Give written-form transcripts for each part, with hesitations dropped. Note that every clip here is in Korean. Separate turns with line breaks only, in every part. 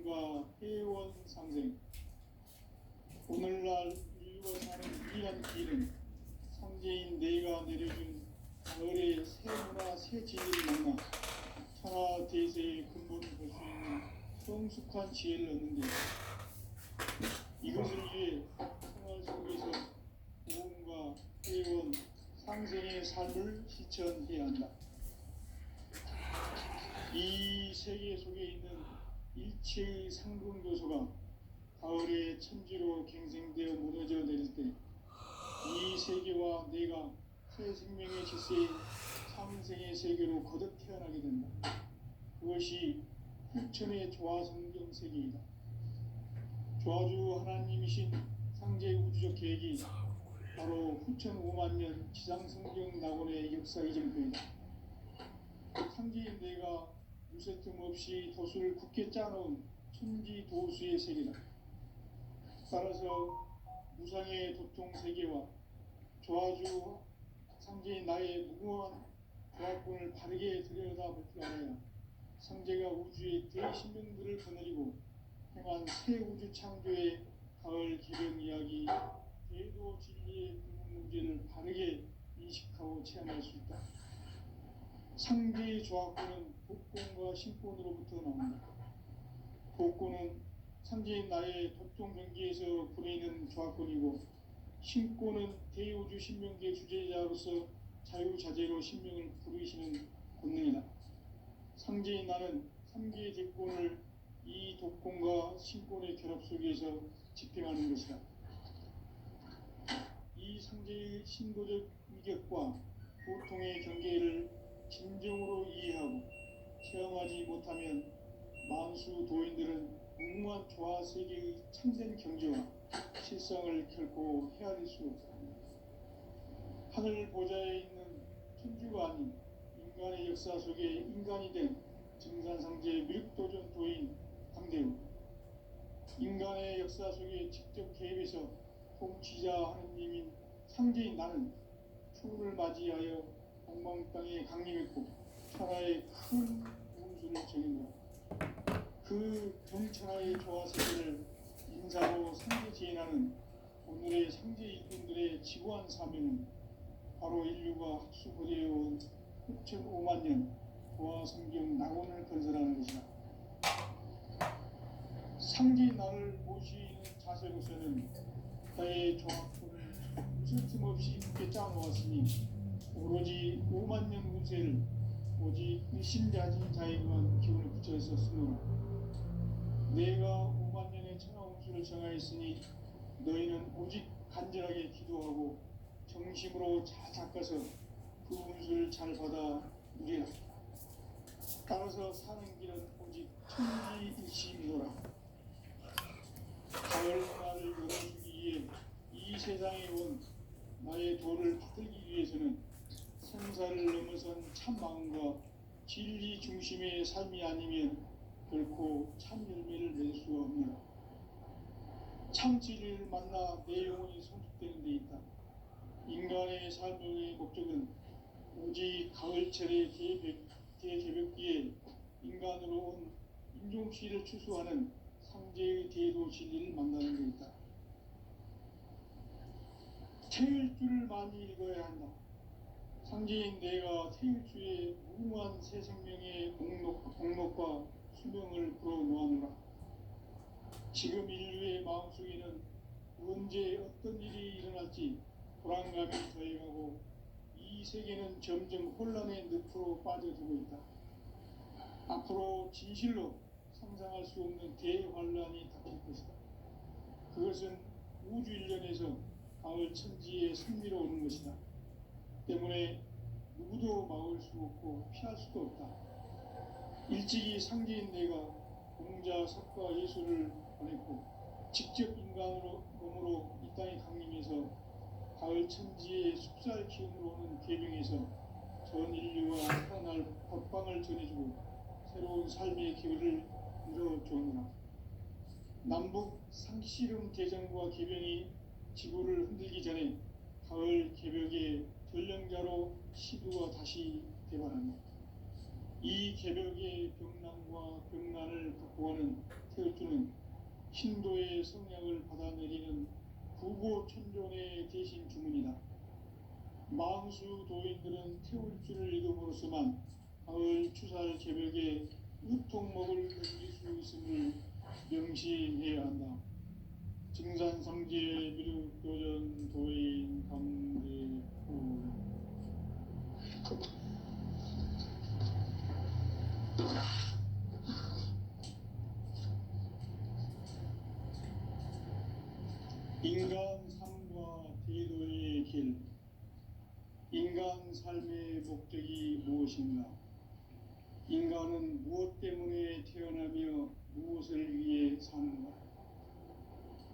고흥과 회원 상생. 오늘날 인류가 사는 유일한 길은 상제인 내가 내려준 가을의 새 문화 새 진리를 만나 천하 대세의 근본을 볼 수 있는 성숙한 지혜를 얻는데, 이것을 위해 생활 속에서 고흥과 회원 상생의 삶을 실천해야 한다. 이 세계 속에 있는 일체의 상금 요소가 가을의 천지로 갱생되어 무너져 내릴 때, 이 세계와 내가 새 생명의 질서인 상생의 세계로 거듭 태어나게 된다. 그것이 후천의 조화성경 세계이다. 조화주 하나님이신 상제 우주적 계획이 바로 후천 5만 년 지상성경 낙원의 역사 이정표이다. 상제인 내가 무쇠틈 없이 도수를 굳게 짜놓은 천지 도수의 세계다. 따라서 무상의 도통 세계와 조화주 상제인 나의 무궁한 조화권을 바르게 들여다볼 줄 알아야 상제가 우주의 대신명들을 거느리고 행한 새 우주 창조의 가을 개변 이야기, 대도 진리의 근본 문제를 바르게 인식하고 체험할 수 있다. 상제의 조화권은 복권과 신권으로부터 나온다. 복권은 상제인 나의 도통 경계에서 부리는 조화권이고, 신권은 대우주 신명계 주제자로서 자유자재로 신명을 부르시는 권능이다. 상제인 나는 3개의 대권을 이 독권과 신권의 결합 속에서 집행하는 것이다. 이 상제의 신도적 위격과 보통의 경계를 진정으로 이해하고 체험하지 못하면 만수 도인들은 무궁한 조화 세계의 참된 경지와 실상을 결코 헤아릴 수 없다. 하늘 보좌에 있는 천주가 아닌 인간의 역사 속에 인간이 된 증산상제 밀도전 도인 강대우, 인간의 역사 속에 직접 개입해서 통치자 하느님인 상제인 나는 추운을 맞이하여 동방 땅에 강림했고 천하의 큰 운수를 정했노라. 그 경천하의 조화 세계를 인사로 상제 지혜하는 오늘의 상제 일꾼들의 지구한 사명은 바로 인류가 학수고대해온 후천 5만 년 조화 성경 낙원을 건설하는 것이다. 상제 나를 모시는 자세로서는 나의 조화권을 무슨 틈 없이 굳게 짜놓았으니 오로지 5만 년 운세를 오직 일심자진 자에게만 기운을 붙여서 쓰노라. 내가 5만 년의 천하 운수를 정하였으니 너희는 오직 간절하게 기도하고 정심으로 잘 닦아서 그 운수를 잘 받아 누리라. 따라서 사는 길은 오직 천지일심이노라. 가을 문화를 열어주기 위해 이 세상에 온 나의 도를 받들기 위해서는 성사를 넘어선 참 마음과 진리 중심의 삶이 아니면 결코 참 열매를 맺을 수가 없노라. 참 진리를 만나 내 영혼이 성숙되는 데 있다. 인간의 삶의 목적은 오직 가을철의 대개벽기에 인간으로 온 인종씨를 추수하는 상제의 대도 진리를 만나는 데 있다. 태일주를 많이 읽어야 한다. 상제인 내가 태일주의 무궁한 새 생명의 목록과 수명을 불어놓아노라. 지금 인류의 마음속에는 언제 어떤 일이 일어날지 불안감이 더해가고 이 세계는 점점 혼란의 늪으로 빠져들고 있다. 앞으로 진실로 상상할 수 없는 대환란이 닥칠 것이다. 그것은 우주 일련에서 가을 천지의 승리로 오는 것이다. 때문에 누구도 막을 수 없고 피할 수도 없다. 일찍이 상제인 내가 공자, 석가, 예수를 보냈고 직접 인간으로 몸으로 이 땅에 강림해서 가을 천지의 숲살 기운으로 오는 계명에서 전 인류와 살아날 법방을 전해주고 새로운 삶의 기회를 이뤄주었노라. 남북 상씨름 대전과 개병이 지구를 흔들기 전에 가을 개벽의 전령자로 시두가 다시 개발한다. 이 개벽의 병난과 병난을 극복하는 태울주는 신도의 성령을 받아내리는 구보천존의 대신 주문이다. 만수 도인들은 태울주를 믿음으로서만 가을 추살 제벽에 유통목을 넘길 수 있음을 명시해야 한다. 증산상제 미륵도전 도인 강대구 인간 삶과 대도의 길. 인간 삶의 목적이 무엇인가? 인간은 무엇 때문에 태어나며 무엇을 위해 사는가?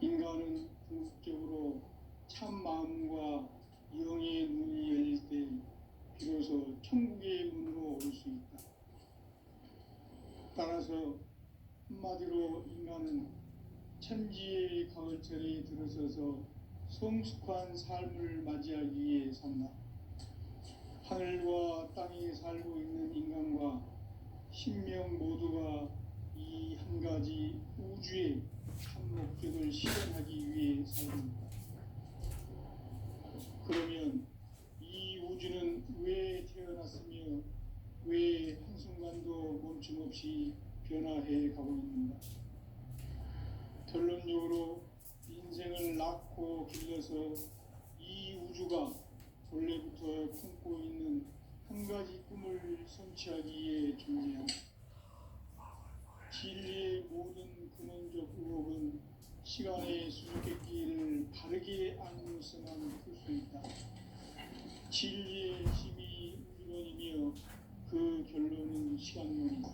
인간은 궁극적으로 참 마음과 영의 문이 열릴 때 비로소 천국의 문으로 올 수 있다. 따라서 한마디로 인간은 천지의 가을철에 들어서서 성숙한 삶을 맞이하기 위해 산다. 하늘과 땅에 살고 있는 인간과 신명 모두가 이 한 가지 우주의 참 목적을 실현하기 위해 살입니다. 그러면 이 우주는 왜 태어났으며 왜 한순간도 멈춤없이 변화해 가고 있는가? 결론적으로 인생을 낳고 길러서 이 우주가 본래부터 품고 있는 한 가지 꿈을 성취하기 위해 존재한다. 진리의 모든 근원적 의혹은 시간의 수수께끼를 바르게 알면서만 풀 수 있다. 진리의 힘이 우주론이며 그 결론은 시간론이다.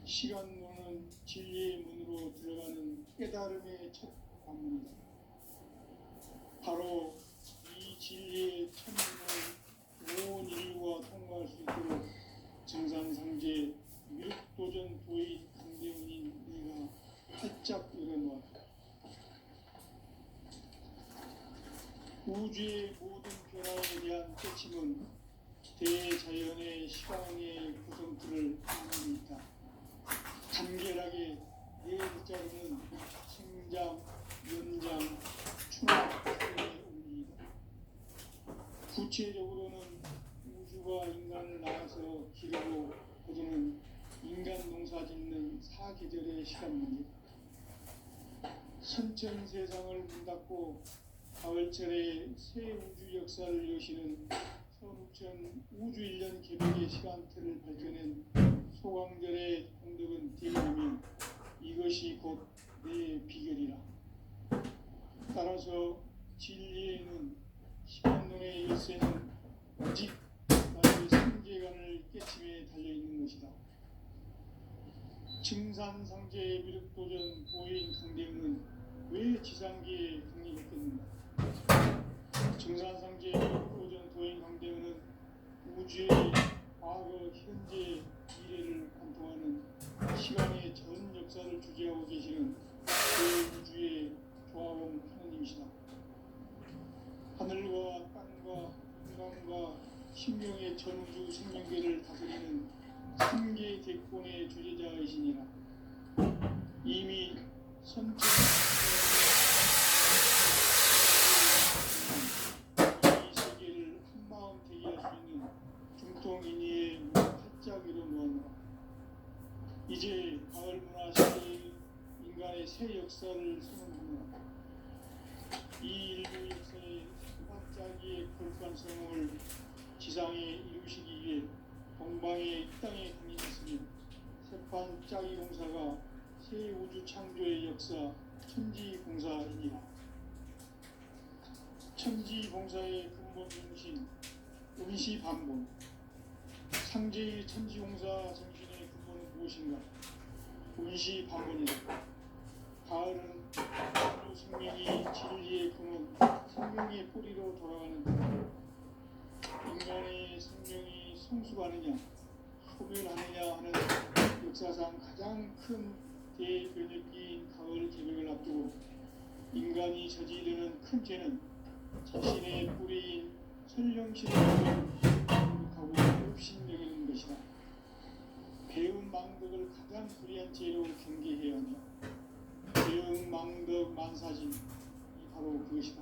시간론은 진리의 문으로 들어가는 깨달음의 첫 관문이다. 바로 이 진리의 천문을 온 인류가 통과할 수 있도록 증산상제 미륵도전 도의 강대원인 내가 활짝 열어놓았다. 우주의 모든 변화에 대한 깨침은 대자연의 시간의 구성틀을 갖고 있다. 간결하게 네 글자로는 생장, 연장, 충학의 의미이다. 구체적으로는 우주가 인간을 낳아서 기르고 거두는 인간 농사 짓는 사계절의 시간입니다. 선천 세상을 문 닫고 가을철에 새 우주 역사를 여시는 선우천 우주일년 개벽의 시간틀을 밝혀낸 소강절의 공덕은 대리하며 이것이 곧 내 비결이라. 따라서 진리에는 시간론의 일세는 오직 나의 상계관을 깨침에 달려있는 것이다. 증산상제 미륵도전 도인 강대응은 왜 지상계에 강림했겠는가? 증산상제 미륵도전 도인 강대응은 우주의 과거, 현재, 미래를 관통하는 시간의 전 역사를 주재하고 계시는 그 우주의 조화원 하느님이시다. 하늘과 땅과 인간과 신명의 전우주 생명계를 다스리는 삼계 대권의 주제자이시니라. 이미 선천 이 세계를 한마음 되게 할 수 있는 중통인의의 활짝 일어놓았노라. 이제 가을 문화 시대의 인간의 새 역사를 선언하노라. 이 인류 역사의 반짝이의 거룩한 성공을 지상에 이루시기 위해 동방의 이 땅에 강림했으며 세판 짜기 공사가 새 우주 창조의 역사 천지봉사이니라. 천지봉사의 근본 정신 은시반본. 상제의 천지공사 정신의 근본은 무엇인가? 은시반본이다. 가을은 우주 생명이 진리의 근원, 생명의 뿌리로 돌아가는 인간의 생명이 성숙하느냐, 소멸하느냐 하는 역사상 가장 큰 대변혁기인 가을 개벽을 앞두고 인간이 저지르는 큰 죄는 자신의 뿌리인 설령신을 거룩하고 없인 여기는 것이다. 배운 망덕을 가장 불의한 죄로 경계해야 한다. 망덕 만사진이 바로 그것이다.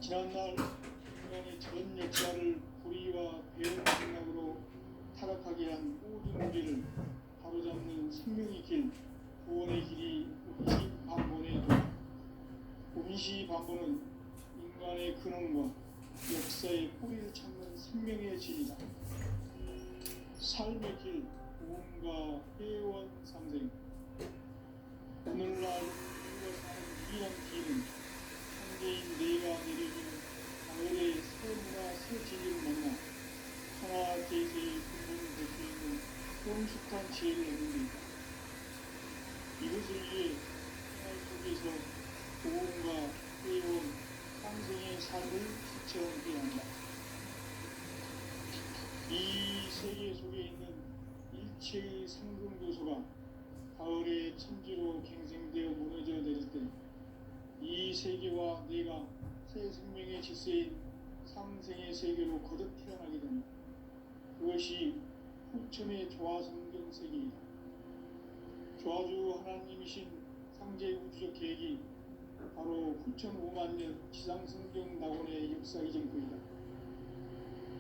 지난날 인간의 전 역사를 불의와 배은 생각으로 타락하게 한 모든 우리를 바로잡는 생명의 길, 구원의 길이 운시반본의 도다. 운시반본은 인간의 근원과 역사의 뿌리를 찾는 생명의 진이다. 삶의 길, 구원과 회원 상생. 오늘날 우리가 사는 유일한 길은 상대인 내가 내려주는 가을의 새 문화 새 진리를 만나 하나 대세의 근본을 볼 수 있는 성숙한 지혜를 얻는 데이다. 이것을 위해 생활 속에서 구원과 회원 상생의 삶을 실천해야 한다. 이 세계 속에 있는 일체의 상금 요소가 가을의 천지로 갱생되어 무너져 내릴 때 이 세계와 내가 새 생명의 질서인 상생의 세계로 거듭 태어나게 됩니다. 그것이 후천의 조화성경 세계이다. 조화주 하나님이신 상제 우주적 계획이 바로 후천 5만 년 지상성경 낙원의 역사 이전거이다.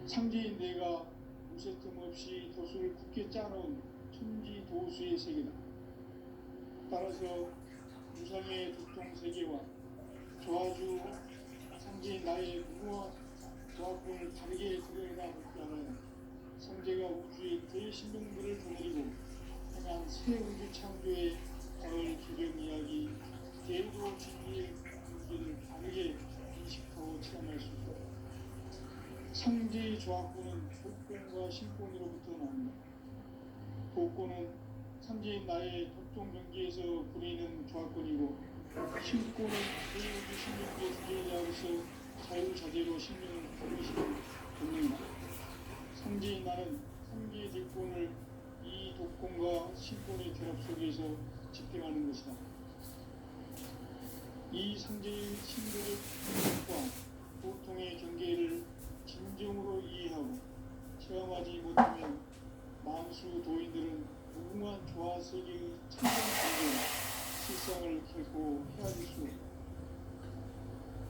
상제인 내가 무쇠 틈 없이 도수를 굳게 짜놓은 천지 도수의 세계다. 따라서 무상의 두통세계와 조화주 상제인 나의 무궁한 조합을 다르게 들여다 볼 줄 알아야 성제가 우주의 대신명들을 거느리고 향한 새 우주 창조의 가을 기적 이야기, 대도 진리의 문제를 다르게 인식하고 체험할 수 있다. 상제의 조합구는 복권과 신권으로부터 나옵니다. 복권은 상제인 나의 독종 경계에서 부리는 조합권이고, 신권은 대우주 신명의 주제자로서 자유자재로 신명을 부르시는 본능이다. 상제인 나는 상계의 대권을 이 독권과 신권의 결합 속에서 집행하는 것이다. 이 상제의 신도적 능력과 보통의 경계를 진정으로 이해하고 체험하지 못하면 만수 도인들은 무궁한 조화 세계의 천정 관계와 실상을 결코 헤아릴 수 없다.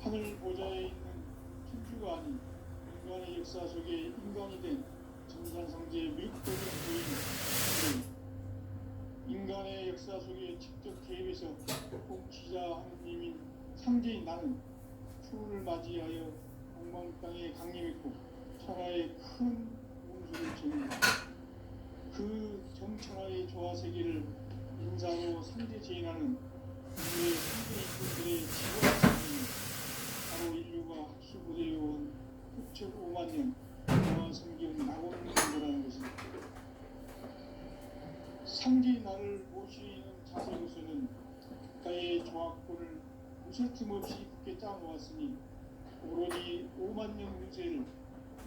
하늘 보좌에 있는 천주가 아닌 인간의 역사 속에 인간이 된 전산성제의 미륵적인 도인, 인간의 역사 속에 직접 개입해서 공치자 하느님인 상제인 나는 추운을 맞이하여 엉망땅에 강림했고 천하의 큰 운수를 정한다. 그 정천하의 조화세계를 인사로 상제 제인하는 인류의 상제 인권들의 지구와 바로 인류가 학수부대해온 후천 5만 년 조화성경 낙원문이라는 것입니다. 상제인 나를 모시는 자세로서는 국가의 조합권을 무쇠틈 없이 굳게 짜놓았으니 오로지 5만 년 운세를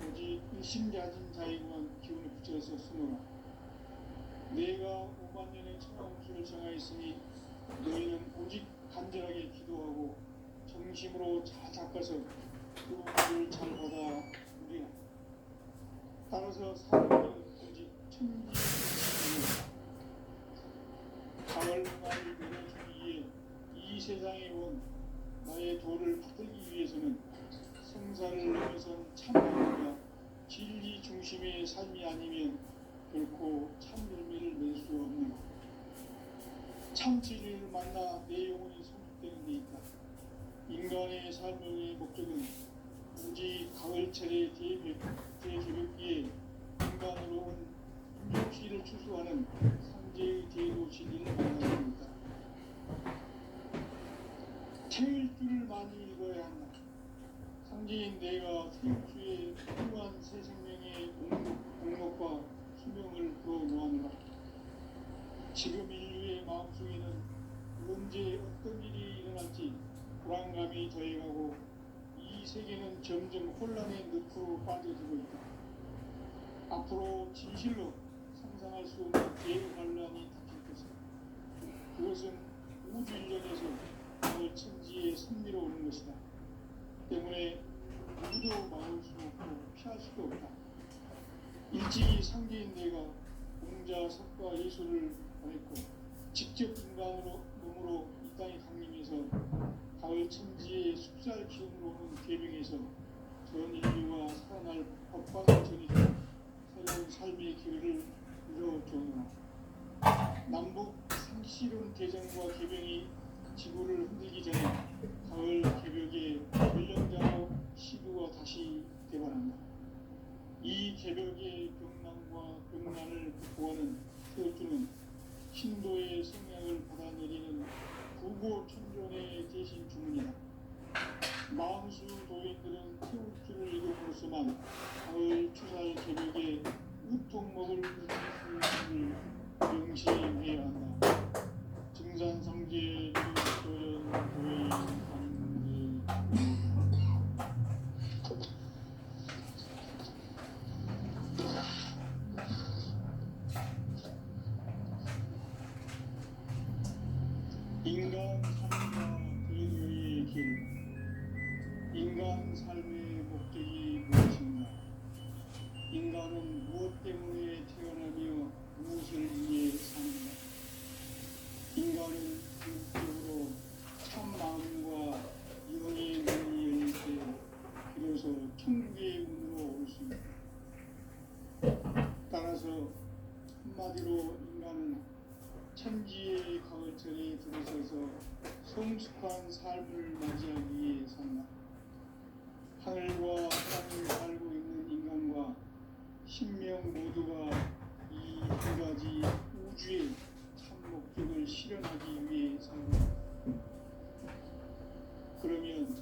오직 일심자진 자에게만 기운을 붙여서 쓰노라. 내가 5만 년의 천하운수를 정하였으니 너희는 오직 간절하게 기도하고 정심으로 잘 닦아서 그 운수를 잘 받아 누리라. 따라서 사람은 오직 천지의 가을 문화를 내려주기 위해 이 세상에 온 나의 도를 받들기 위해서는 성사를 넘어선 참마음과 진리 중심의 삶이 아니면 결코 참 열매를 낼 수 없는 참 진리를 만나 내 영혼이 성숙되는 데 있다. 인간의 삶의 목적은 오직 가을철의 대조력기에 인간으로 온 인종시를 추수하는 상제의 대도 진리를 만나는 것이다. 태일주를 많이 읽어야 한다. 상제인 내가 태일주의 훌륭한 새 생명의 공목과 수명을 부어놓았노라. 지금 인류의 마음속에는 언제 어떤 일이 일어날지 불안감이 더해가고 이 세계는 점점 혼란의 늪으로 빠져들고 있다. 앞으로 진실로 상상할 수 없는 대환란이 닥칠 것이다. 그것은 우주 일련에서 가을 천지의 섭리로 오는 것이다. 때문에 누구도 막을 수 없고 피할 수도 없다. 일찍이 상제인 내가 공자, 석과 예수를 보냈고 직접 인간으로 몸으로 땅에 강림해서 가을 천지의 숲살 기운으로 오는 계명에서 전 인류가 살아날 법방을 전이고 새로운 삶의 기회를 이뤄주었노라. 남북 상실은 대전과 계명이 지구를 흔들기 전에 가을 개벽의 멸령자로 시부가 다시 개발한다. 이 개벽의 병난과 병난을 극복하는 태우주는 신도의 성향을 받아내리는 구고 천존의 대신 주문이다. 마음수 도인들은 태우주를 이름으로서만 가을 추살 개벽의 우통 먹을 것을 명심해야 한다. 증산성제 도연 도인 관계 인간 삶과 그의 길. 인간 삶의 목적이 무엇인가? 인간은 무엇 때문에 태어나며 무엇을 위해 사는가? 인간은 궁극적으로 참 마음과 영의 문이 열릴 때 비로소 천국의 문으로 올 수 있다. 따라서 한마디로 인간은 천지의 가을철에 들어서서 성숙한 삶을 맞이하기 위해 산다. 하늘과 땅을 살고 있는 인간과 신명 모두가 이 한 가지 우주의 참 목적을 실현하기 위해 산다. 그러면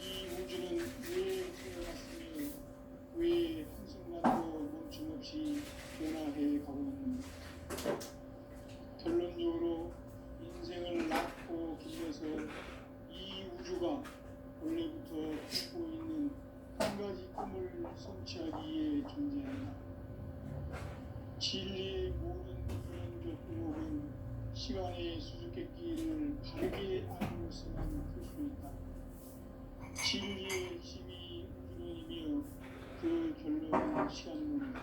이 우주는 왜 태어났으며 왜 한순간도 멈춤없이 변화해 가고 있는가? 결론적으로 인생을 낳고 길러서 이 우주가 원래부터 품고 있는 한 가지 꿈을 성취하기 위해 존재한다. 진리의 모든 구원적 의혹은 시간의 수수께끼를 바르게 알고서만 풀 수 있다. 진리의 핵심이 우주론이며 그 결론은 시간론이다.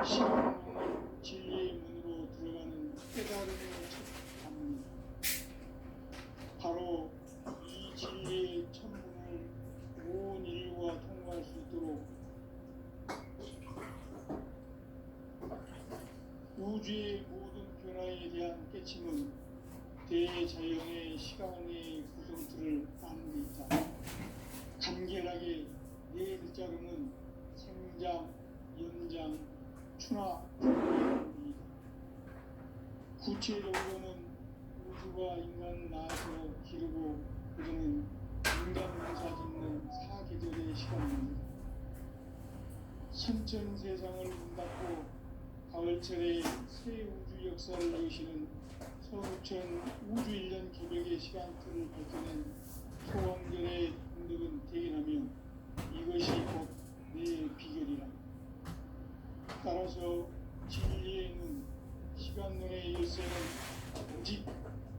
시간론은 진리의 문으로 들어가는 깨달음의 첫 관문이다. 바로 이 진리의 천문을 온 인류가 통과할 수 있도록 우주의 모든 변화에 대한 깨침은 대자연의 시간의 구성틀을 아는 데 있다. 간결하게 네 글자로는 생장, 연장, 추나, 분리입니다. 구체적으로는 우주가 인간을 낳아서 기르고 그들은 인간 농사 짓는 사계절의 시간입니다. 선천 세상을 문닫고 가을철에 새 우주 역사를 여시는 서구천 우주 1년 개벽의 시간틀을 밝혀낸 소왕절의 공덕은 대견하며 이것이 곧 내 비결이라. 따라서 진리에는 시간론의 열쇠는 오직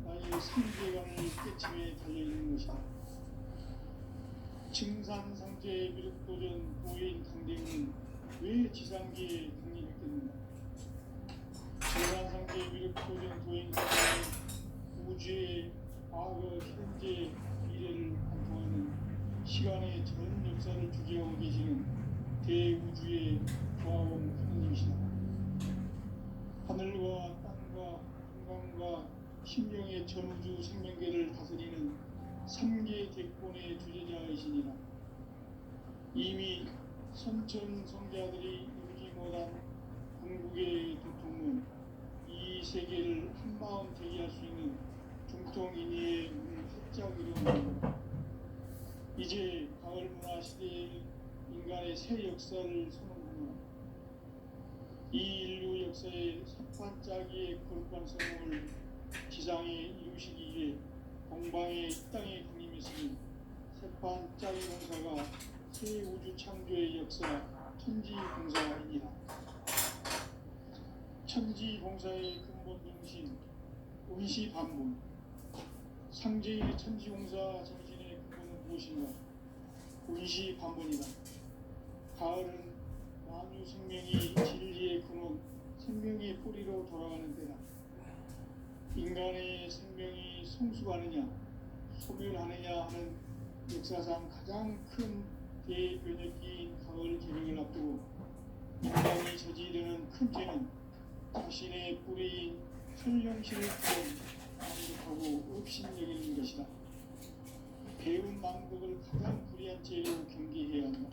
나의 상대관을 깨침에 달려있는 것이다. 증산상제의 미륵도전 도인 강대우는 왜 지상계에 강림했겠는가? 증산상제의 미륵도전 도인 강대우는 우주의 과거, 현재, 미래를 관통하는 시간의 전 역사를 주재하고 계시는 대우주의 조화원 하느님이시다. 하늘과 땅과 한강과 심령의 전우주 생명계를 다스리는 3계 대권의 주제자이시니라. 이미 선천 성자들이 이루지 못한 궁극의 도통문, 이 세계를 한마음 되게 할 수 있는 중통인의의 문을 활짝 열어놓는다. 이제 가을 문화 시대의 인간의 새 역사를 선언하노라. 이 인류 역사의 석판짜기의 거룩한 성공을 지상에 이루시기 위해 동방의 이 땅에 강림했으니 석판짜기 공사가 새 우주 창조의 역사 천지공사이니라. 천지공사의 근본 정신 의시반문. 상제의 천지공사 정신의 근본은 무엇인가? 의시반문이다. 가을은 만유 생명이 진리의 근원, 생명의 뿌리로 돌아가는 때다. 인간의 생명이 성숙하느냐 소멸하느냐 하는 역사상 가장 큰 대변혁기인 가을 개명을 앞두고 인간이 저지르는 큰 죄는 자신의 뿌리인 설령실을 만족하고 업신여기는 것이다. 배운 망덕을 가장 불의한 죄로 경계해야 한다.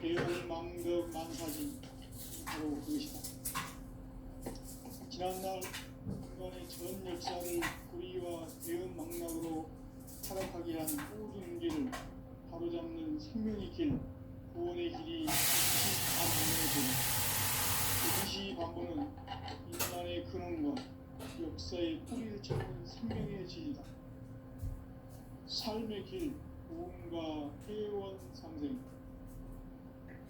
배운 망덕 만사지 바로 그것이다. 지난날 인간의 전 역사를 불의와 배운 망락으로 타락하게 한 모든 문제를 바로잡는 생명의 길, 구원의 길이 임시반보는 인간의 근원과 역사의 뿌리를 찾는 생명의 진리다. 삶의 길, 구원과 회원 상생.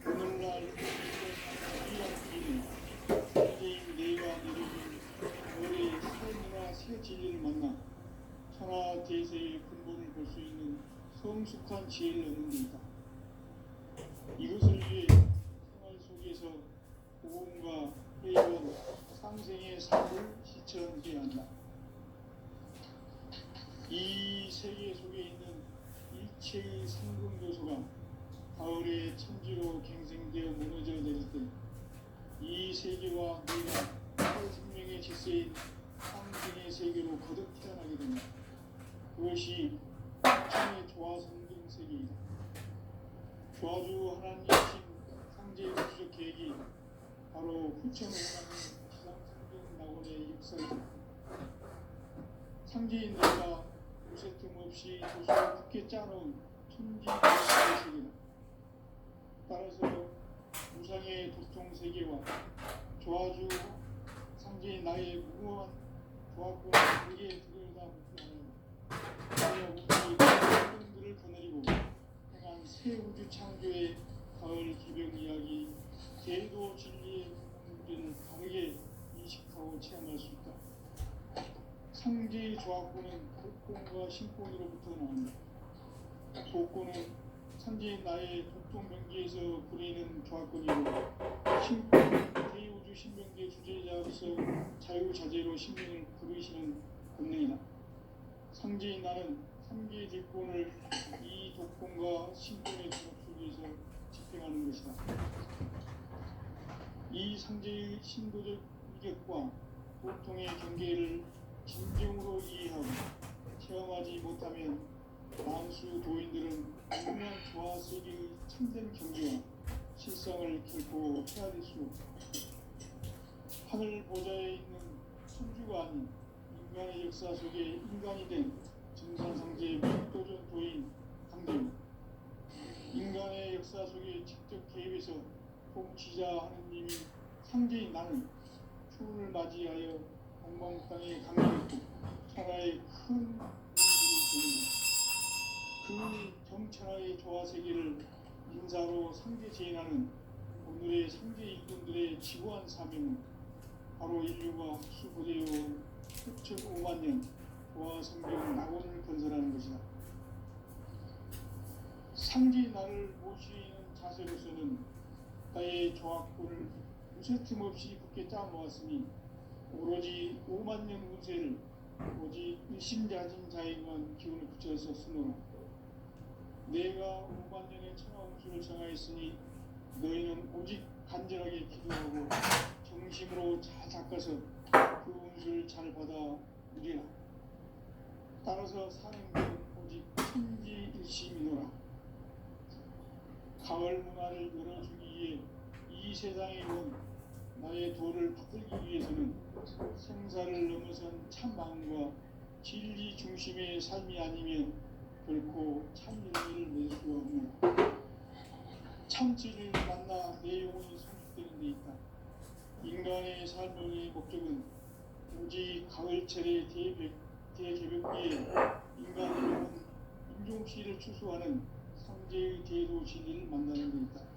오늘날 우리의 길은 현재인 내가 내려준 너의 삶이나 새 진리를 만나 천하 대세의 근본을 볼 수 있는 성숙한 지혜를 얻는 데이다. 이것을 위해 생활 속에서 구원과 회원, 상생의 삶을 실천해야 한다. 이 세계 속에 있는 일체의 상금 요소가 가을의 천지로 갱생되어 무너져 내릴 때 이 세계와 내가 새 생명의 질서인 상생의 세계로 거듭 태어나게 된다. 그것이 천의 조화성등 세계이다. 조화주 하나님이신 상제의 우주적 계획이 바로 후천을 하는 지상성경 낙원의 역사이다. 상제인 내가 무쇠틈 없이 도수를 굳게 짜놓은 천지의 세계다. 따라서 무상의 도통 세계와 조화주 상제인 나의 무궁한 조화권을 크게 들여다보며 우리 생명들을 거느리고 행한 새 우주 창조의 가을 기병 이야기, 제도 진리의 문제를 다르게 인식하고 체험할 수 있다. 상제의 조화권은 복권과 신권으로부터 나온다. 복권은 상제인 나의 도통명기에서 부리는 조화권이고, 신권은 대우주 신명기의 주제자로서 자유자재로 신명을 부르시는 권능이다. 상제인 나는 3개의 뒷권을 이 독권과 신권의 종합 속에서 집행하는 것이다. 이 상제의 신도적 위격과 보통의 경계를 진정으로 이해하고 체험하지 못하면 만수 도인들은 유명한 조화 세계의 참된 경지와 실상을 결코 헤아릴 수 없다. 하늘 보좌에 있는 천주가 아닌 인간의 역사 속에 인간이 된 정산상제의 도전 도인 상제요. 인간의 역사 속에 직접 개입해서 통치자 하느님이 상제인 나는 추운을 맞이하여 동방 땅에 강림했고 천하의 큰 운기를 보낸다. 그 정천하의 조화 세계를 인사로 상제 제인하는 오늘의 상제 일꾼들의 지구한 사명은 바로 인류가 수고되어온 6,5만 년 조화 성경 낙원을 건설하는 것이다. 상제 나를 모시는 자세로서는 나의 조화권을 무쇠틈 없이 굳게 짜놓았으니 오로지 5만 년 운세를 오직 일심자진 자에게만 기운을 붙여서 쓰노라. 내가 5만 년의 천하운수를 정하였으니 너희는 오직 간절하게 기도하고 정심으로 잘 닦아서 그 운수를 잘 받아 누리라. 따라서 사는 건 오직 천지일심이노라. 가을 문화를 열어주기 위해 이 세상에 온 나의 도를 붙들기 위해서는 생사를 넘어선 참 마음과 진리 중심의 삶이 아니면 결코 참 열매를 낼 수가 없노라. 참 진리를 만나 내 영혼이 성숙되는 데 있다. 인간의 삶의 목적은 오직 가을철의 대개벽기에 인간의 영혼 인종시를 추수하는 상제의 제도 진리를 만나는 데 있다.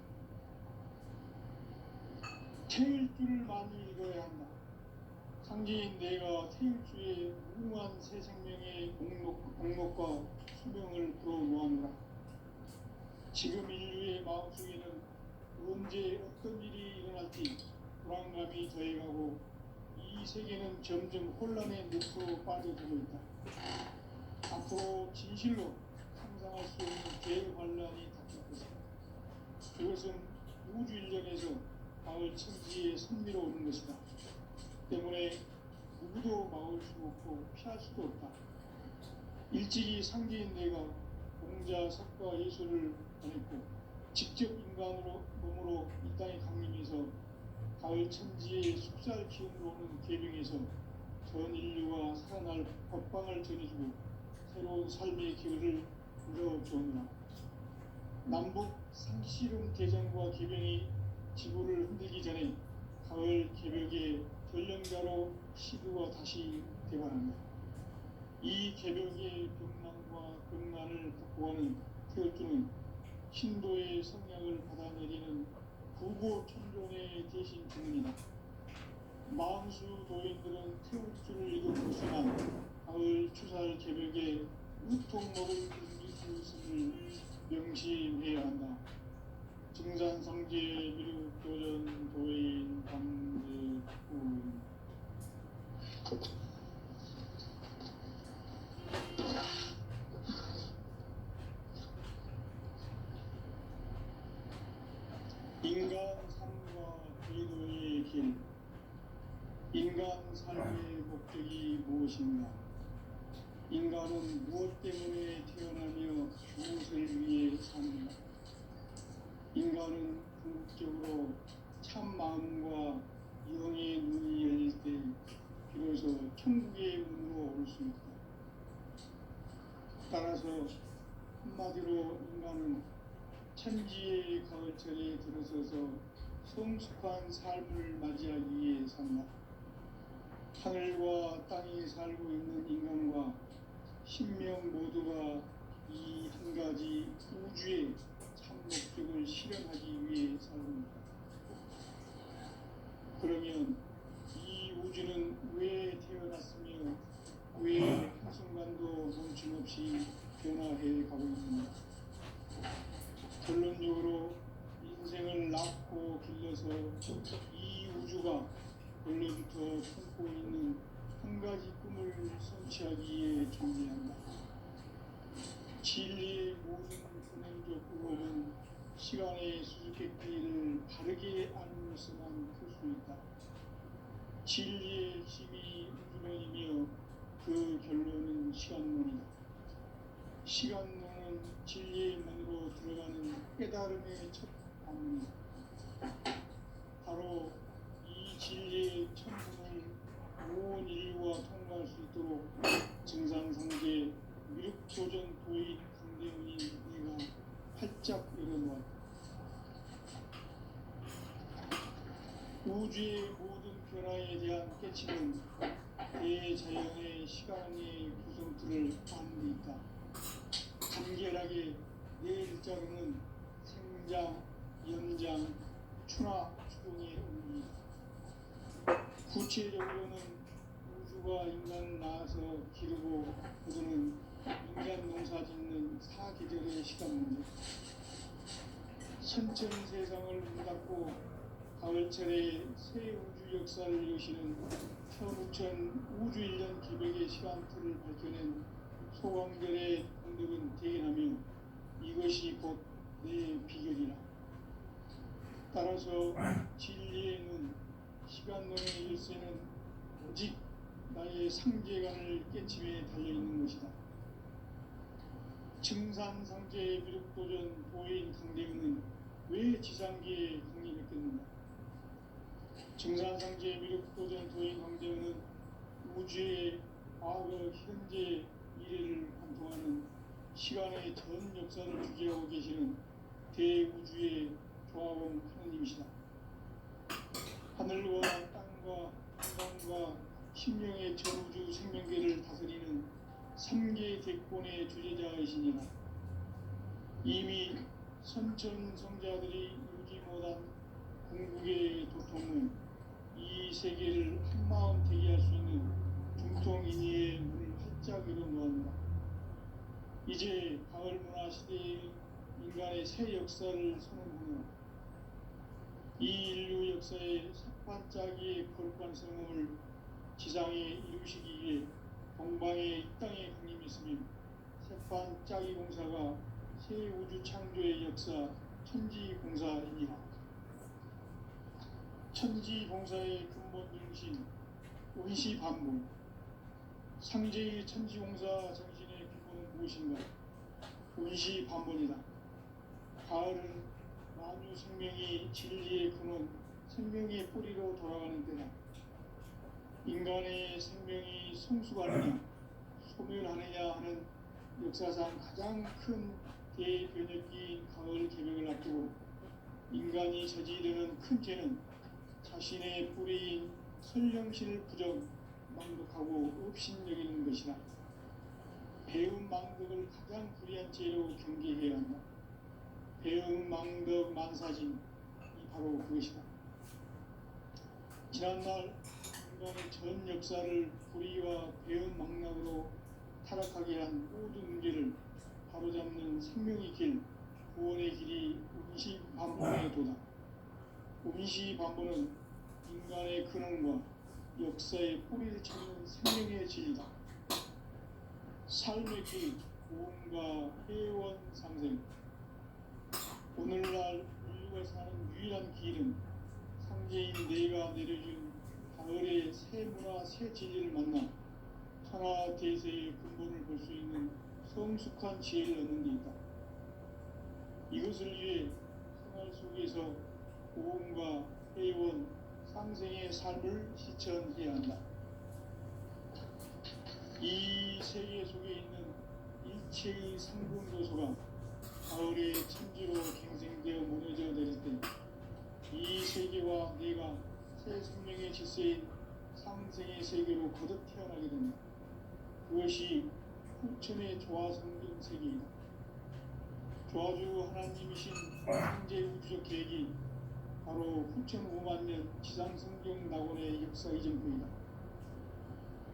태일주를 많이 읽어야 한다. 상제인 내가 태일주의 무궁한 새 생명의 목록과 수명을 불어놓았노라. 지금 인류의 마음속에는 언제 어떤 일이 일어날지 불안감이 더해가고 이 이 세계는 점점 혼란의 늪으로 빠져들고 있다. 앞으로 진실로 상상할 수 없는 대환란이 닥칠 것이다. 그것은 우주 일련에서 마을 천지에 선미로우는 것이다. 때문에 누구도 막을 수 없고 피할 수도 없다. 일찍이 상계인 내가 공자, 석과 예수를 보냈고 직접 인간으로 몸으로 이 땅에 강림해서 가을 천지의 속살 기운으로 오는 계명에서 전 인류가 살아날 법방을 전해주고 새로운 삶의 기회를 불어주었노라. 남북 상씨름 대전과 계명이 지구를 흔들기 전에 가을 개벽의 전령자로 시드와 다시 대관한다. 이 개벽의 벽난과 극난을 극복하는 태어주는 신도의 성량을 받아내리는 구보 천종의 대신 주문이다. 마음수 도인들은 태울주를 이루었지만 가을 추살 개벽에 우통 먹을 준비 수 있음을 명심해야 한다. 증산성제 미륵도전 도인 강제구 인간 삶과 기도의 길. 인간 삶의 목적이 무엇인가? 인간은 무엇 때문에 태어나며 무엇을 위해 사는가? 인간은 궁극적으로 참 마음과 영의 눈이 열릴 때 비로소 천국의 문으로 올 수 있다. 따라서 한마디로 인간은 천지의 가을철에 들어서서 성숙한 삶을 맞이하기 위해 산다. 하늘과 땅에 살고 있는 인간과 신명 모두가 이 한 가지 우주의 참 목적을 실현하기 위해 살고 있다. 그러면 이 우주는 왜 태어났으며 왜 한순간도 멈춤없이 변화해 가고 있는가? 결론적으로 인생을 낳고 길러서 이 우주가 원래부터 품고 있는 한 가지 꿈을 성취하기 위해 존재한다. 진리의 모든 근원적 의혹은 시간의 수수께끼를 바르게 알므로서만 풀 수 있다. 진리의 핵심이 우주론이며 그 결론은 시간론이다. 시간론은 진리의 문으로 들어가는 깨달음의 첫 방문이다. 바로 이 진리의 천문을 온 인류가 통과할 수 있도록 증산성제 미륵도전 도인 강대훈이 내가 활짝 열어놓았다. 우주의 모든 변화에 대한 깨침은 대자연의 시간의 구성틀을 아는 데 있다. 간결하게 네 글자로는 생장, 연장, 추나 추동의 의미이다. 구체적으로는 우주가 인간을 낳아서 기르고 거두는 인간 농사 짓는 사계절의 시간 문제, 선천 세상을 문닫고 가을철에 새 우주 역사를 여시는 현우천 우주 1년 기백의 시간틀을 밝혀낸 소광절의 공덕은 대견하며 이것이 곧 내 비결이라. 따라서 진리의 눈, 시간론의 열쇠는 오직 나의 상계관을 깨침에 달려있는 것이다. 증산상제 미륵도전 도인 강대훈은 왜 지상계에 강림했겠는가? 증산상제 미륵도전 도인 강대훈은 우주의 과거, 현재, 미래를 관통하는 시간의 전 역사를 주재하고 계시는 대우주의 조합원 하느님이시다. 하늘과 땅과 인간과 심령의 전우주 생명계를 다스리는 3개 대권의 주제자이시니라. 이미 선천성자들이 이루지 못한 궁극의 도통은 이 세계를 한마음 되게 할 수 있는 중통인의의 문을 활짝 열어놓았노라. 이제 가을 문화 시대의 인간의 새 역사를 선언하노라. 이 인류 역사의 삭발짜기의 거룩한 성공을 지상에 이루시기 위해 동방의 이 땅에 강림했으며 세판 짜기 공사가 새 우주 창조의 역사 천지공사이니라. 천지공사의 근본 중심 원시반복. 상제의 천지공사 정신의 근본은 무엇인가? 원시반복이다. 가을은 만유 생명이 진리의 근원, 생명의 뿌리로 돌아가는 때다. 인간의 생명이 성숙하느냐 소멸하느냐 하는 역사상 가장 큰 대변혁기인 가을 개벽을 앞두고 인간이 저지르는 큰 죄는 자신의 뿌리인 선령신을 부정 망독하고 업신여기는 것이다. 배움 망덕을 가장 불의한 죄로 경계해야 한다. 배움 망덕 만사진이 바로 그것이다. 지난날 인간의 전 역사를 불의와 배움 망락으로 타락하게 한 모든 문제를 바로잡는 생명의 길, 구원의 길이 운시반본의 도다. 운시반본은 인간의 근원과 역사의 뿌리를 찾는 생명의 진리다. 삶의 길, 구원과 회원 상생. 오늘날 인류가 사는 유일한 길은 상제인 내가 내려준 가을의 새 문화, 새 진리를 만나 천하 대세의 근본을 볼 수 있는 성숙한 지혜를 얻는 데 있다. 이것을 위해 생활 속에서 고음과 회원, 상생의 삶을 실천해야 한다. 이 세계 속에 있는 일체의 상분도소가 가을의 천지로 갱생되어 무너져 내릴 때 이 세계와 내가 새 생명의 질서인 상생의 세계로 거듭 태어나게 된다. 그것이 후천의 조화성경 세계이다. 조화주 하나님이신 현재 우주적 계획이 바로 후천 5만년 지상성경 낙원의 역사 이전부이다.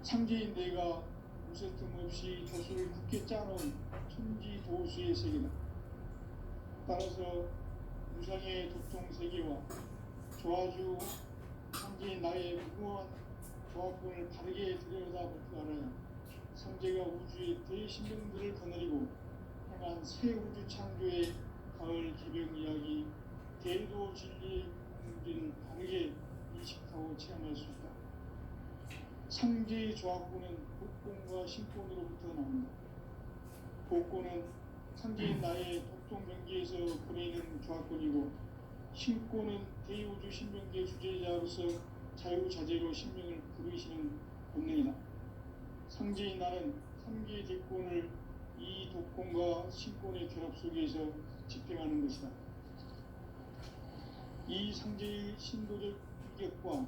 상제인 내가 무쇠 틈 없이 도수를 굳게 짜놓은 천지도수의 세계다. 따라서 무상의 도통 세계와 조화주 상제인 나의 무궁한 조합권을 바르게 들여다볼 줄 알아야 상제가 우주의 대신령들을 거느리고 행한 새 우주 창조의 가을 개벽 이야기, 대도 진리의 문제를 바르게 인식하고 체험할 수 있다. 상제의 조합권은 복권과 신권으로부터 나온다. 복권은 상제인 나의 독종 경계에서 보내는 조합권이고, 신권은 대우주 신명계 주제자로서 자유자재로 신명을 부르시는 본능이다. 상제인 나는 3개의 대권을 이 독권과 신권의 결합 속에서 집행하는 것이다. 이 상제의 신도적 위격과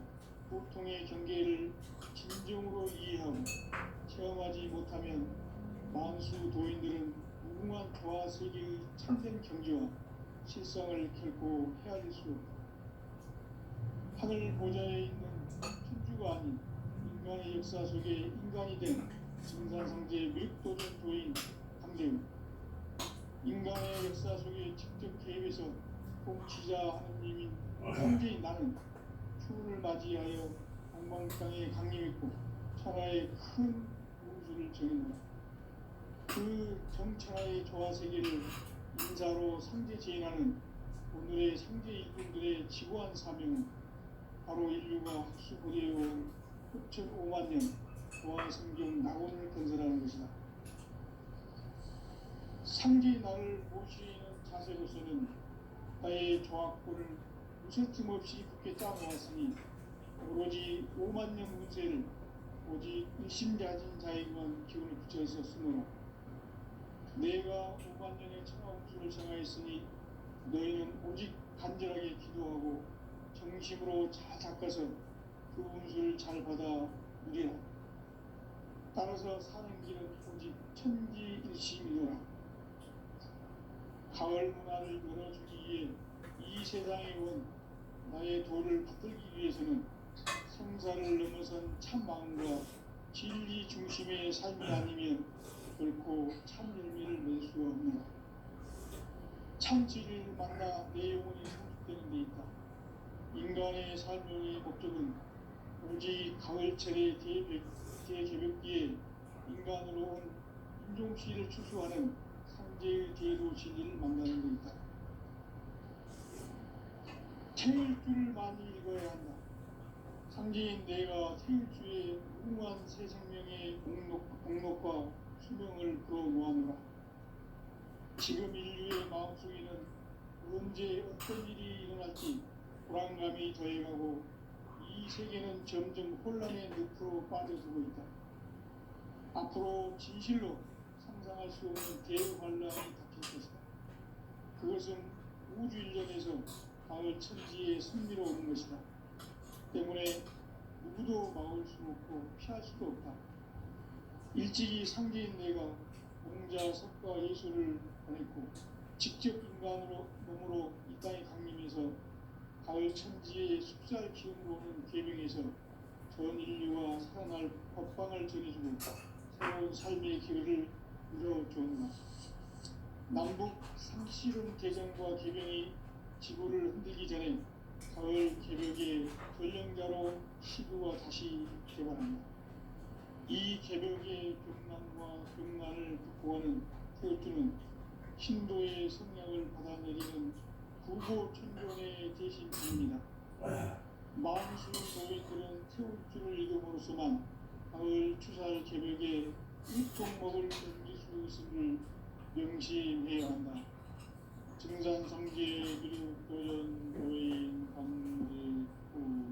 보통의 경계를 진정으로 이해하고 체험하지 못하면 만수 도인들은 무궁한 조화 세계의 참된 경지와 실상을 결코 헤아릴 수 없다. 하늘 보좌에 있는 천주가 아닌 인간의 역사 속에 인간이 된 증산상제 밀도전 도인 강대우, 인간의 역사 속에 직접 개입해서 통치자 하느님인 상제인 나는 추운을 맞이하여 동방 땅에 강림했고 천하의 큰 우주를 정했노라. 그 정천하의 조화 세계를 인사로 상제 제인하는 오늘의 상제 일꾼들의 지고한 사명은 바로 인류가 학수고대해온 후천 5만 년 조화 성경 낙원을 건설하는 것이다. 상제의 나를 모시는 자세로서는 나의 조합권을 무쇠틈 없이 굳게 짜놓았으니 오로지 5만 년 운세를 오직 일심자진 자에게만 기운을 붙여 있었으므로 내가 5만 년의 천하운수를 정하였으니 너희는 오직 간절하게 기도하고 정심으로 잘 닦아서 그 운수를 잘 받아 누리라. 따라서 사는 길은 오직 천지일심이노라. 가을 문화를 열어주기 위해 이 세상에 온 나의 도를 받들기 위해서는 성사를 넘어선 참 마음과 진리 중심의 삶이 아니면 결코 참 열매를 맺을 수가 없노라. 참 진리를 만나 내 영혼이 성숙되는 데 있다. 인간의 삶의 목적은 오직 가을철의 대개벽기에 인간으로 온 인종시를 추수하는 상제의 대도 진리를 만나는 것이다. 태일주를 많이 읽어야 한다. 상제인 내가 태일주의 무궁한 새 생명의 공록과 수명을 그어놓아노라. 지금 인류의 마음속에는 언제 어떤 일이 일어날지 불안감이 더해가고 이 세계는 점점 혼란의 늪으로 빠져들고 있다. 앞으로 진실로 상상할 수 없는 대환란이 닥칠 것이다. 그것은 우주 일련에서 가을 천지의 승리로 오는 것이다. 때문에 누구도 막을 수 없고 피할 수도 없다. 일찍이 상제인 내가 공자, 석과 예수를 보냈고 직접 인간으로 몸으로 이 땅에 강림해서 가을 천지의 숲살 기운으로 오는 계명에서 전 인류와 살아날 법방을 전해주고 새로운 삶의 기회를 누려주었노라. 남북 상실은 대전과 계명이 지구를 흔들기 전에 가을 개벽의 전령자로 시구가 다시 개발한다. 이 개벽의 벽난과 벽난을 극복하는 태우주는 신도의 성령을 받아내리는 구보 천존의 대신입니다. 만수 도인들은 태우주를 읽음으로써만 가을 추살 개벽의 일통목을 던질 수 있음을 명심해야 한다. 증산상제 미륵 도전 도인 강제구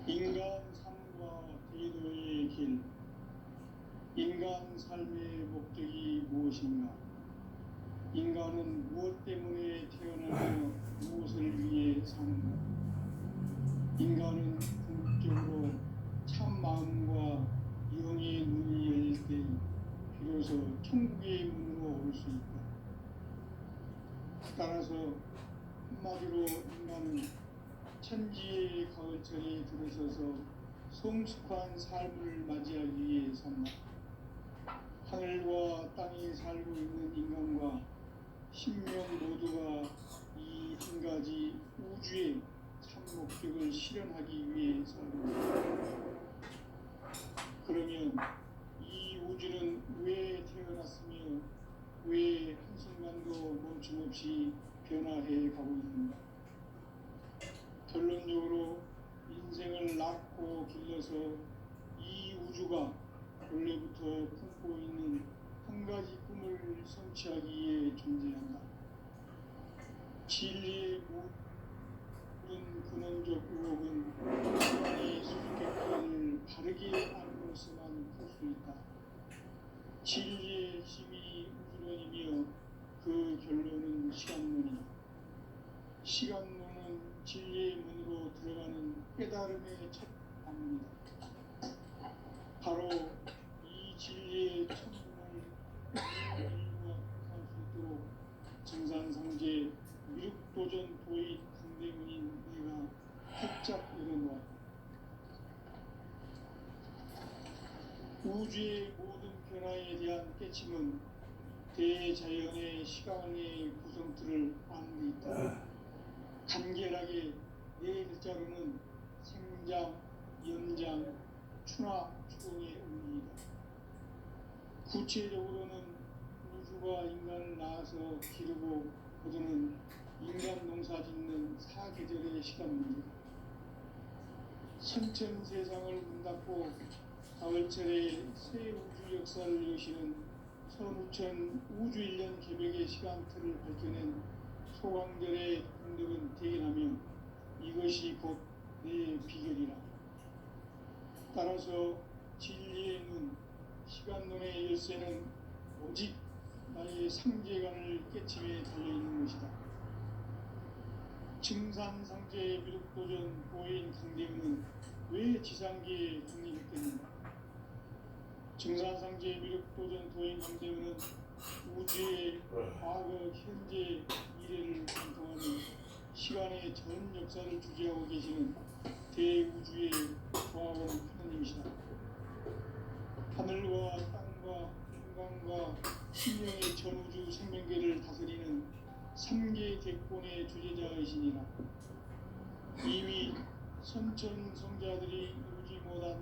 인간 삶과 대도의 길. 인간 삶의 목적이 무엇인가? 인간은 무엇 때문에 태어나며 무엇을 위해 사는가? 인간은 궁극적으로 참 마음과 영의 눈이 열릴 때 비로소 천국의 문으로 올 수 있다. 따라서 한마디로 인간은 천지의 가을철에 들어서서 성숙한 삶을 맞이하기 위해 산다. 하늘과 땅에 살고 있는 인간과 신명 모두가 이 한 가지 우주의 참 목적을 실현하기 위해 살고 있다. 그러면 이 우주는 왜 태어났으며 왜 한순간도 멈춤없이 변화해 가고 있는가? 결론적으로 인생을 낳고 길러서 이 우주가 원래부터 품고 있는 한 가지 꿈을 성취하기 위해 존재한다. 진리의 모든 근원적 의혹은 인간이 수수께끼를 바르게 알고서만 풀 수 있다. 진리의 힘이 우주론이며 그 결론은 시간론이다. 시간론은 진리의 문으로 들어가는 깨달음의 첫 방문이다. 바로 이 진리의 첫 문을 인류가 할 수 있도록 증산상제 미륵도전 도의 강대문인 내가 활짝 열어놓았다. 우주의 모든 변화에 대한 깨침은 대자연의 시간의 구성틀을 아는 데 있다. 간결하게 네 글자로는 생장, 연장, 추나 추동의 의미이다. 구체적으로는 우주가 인간을 낳아서 기르고 거두는 인간 농사 짓는 사계절의 시간입니다. 선천 세상을 문 닫고 가을철에 새 우주 역사를 여시는 선우천 우주일년 개벽의 시간틀을 밝혀낸 소강절의 공덕은 대견하며 이것이 곧 내 비결이라. 따라서 진리의 눈, 시간론의 열쇠는 오직 나의 상제관을 깨침에 달려있는 것이다. 증산상제 미륵도전 보인 강대문은 왜 지상계에 국립했겠는가? 증산상제 미륵도전 도인 강대문은 우주의 과거, 현재, 미래를 관통하는 시간의 전 역사를 주재하고 계시는 대우주의 조합원 하느님이시다. 하늘과 땅과 영광과 신령의 전우주 생명계를 다스리는 삼계 객본의 주제자이시니라. 이미 선천 성자들이 이루지 못한